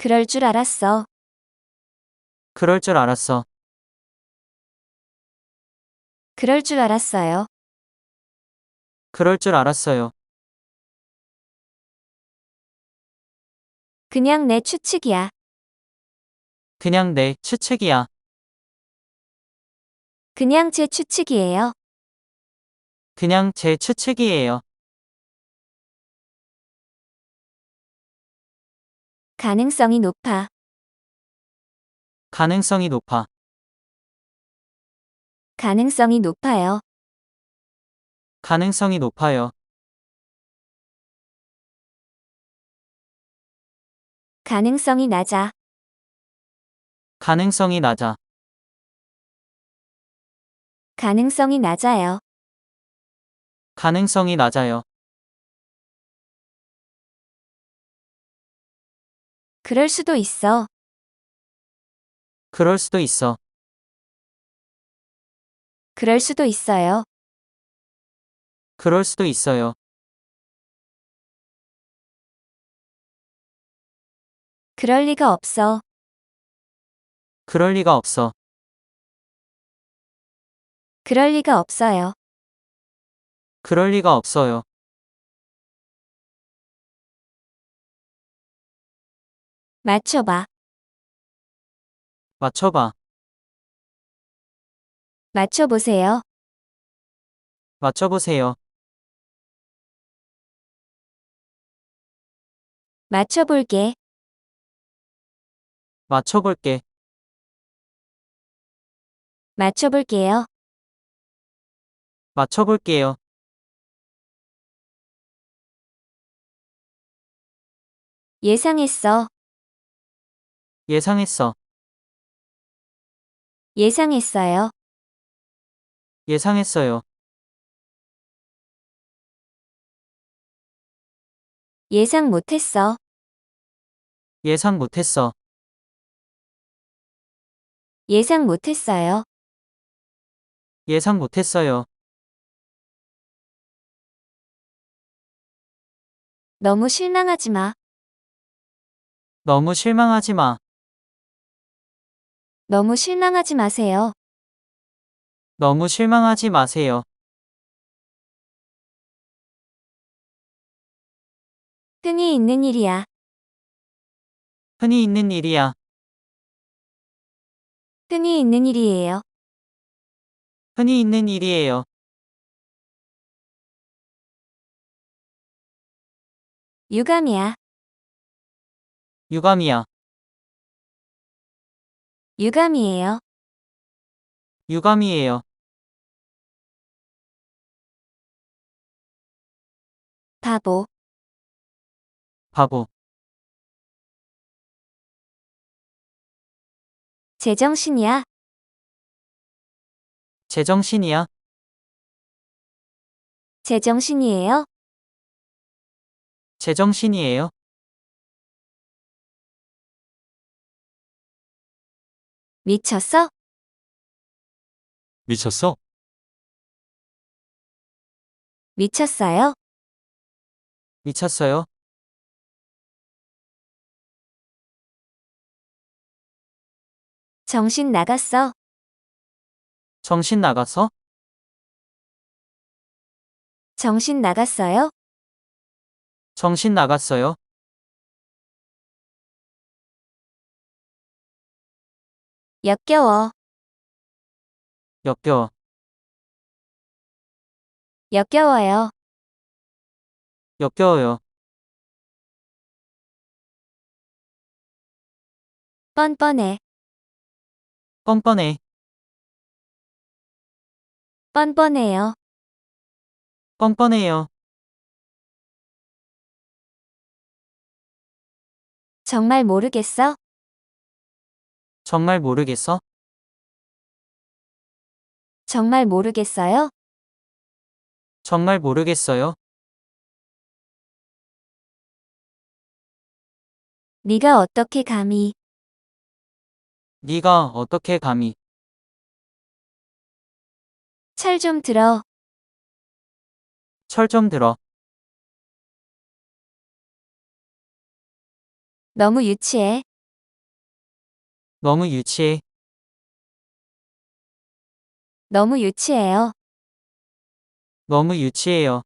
그럴 줄 알았어. 그럴 줄 알았어. 그럴 줄 알았어요. 그럴 줄 알았어요. 그냥 내 추측이야. 그냥 내 추측이야. 그냥 제 추측이에요. 그냥 제 추측이에요. 가능성이 높아. 가능성이 높아. 가능성이 높아요. 가능성이 높아요. 가능성이 낮아. 가능성이 낮아. 가능성이 낮아요. 가능성이 낮아요. 그럴 수도 있어. 그럴 수도 있어. 그럴 수도 있어요. 그럴 수도 있어요. 그럴 리가 없어. 그럴 리가 없어. 그럴 리가 없어요. 그럴 리가 없어요. 맞춰봐. 맞춰봐. 맞춰보세요. 맞춰보세요. 맞춰볼게. 맞춰볼게. 맞춰볼게요. 맞춰볼게요. 예상했어. 예상했어. 예상했어요. 예상했어요. 예상 못했어. 예상 못했어. 예상 못했어요. 예상 못했어요. 너무 실망하지 마. 너무 실망하지 마. 너무 실망하지 마세요. 너무 실망하지 마세요. 흔히 있는 일이야. 흔히 있는 일이야. 흔히 있는 일이에요. 흔히 있는 일이에요. 유감이야. 유감이야. 유감이에요. 유감이에요. 바보. 바보. 제정신이야. 제정신이야. 제정신이에요. 제정신이에요. 미쳤어? 미쳤어? 미쳤어요? 미쳤어요? 정신 나갔어? 정신 나갔어? 정신 나갔어요? 정신 나갔어요? 역겨워. 역겨워. 역겨워요. 역겨워요. 뻔뻔해. 뻔뻔해. 뻔뻔해요. 뻔뻔해요. 정말 모르겠어? 정말 모르겠어? 정말 모르겠어요? 정말 모르겠어요? 네가 어떻게 감히. 네가 어떻게 감히. 철 좀 들어. 철 좀 들어. 너무 유치해. 너무 유치해. 너무 유치해요. 너무 유치해요.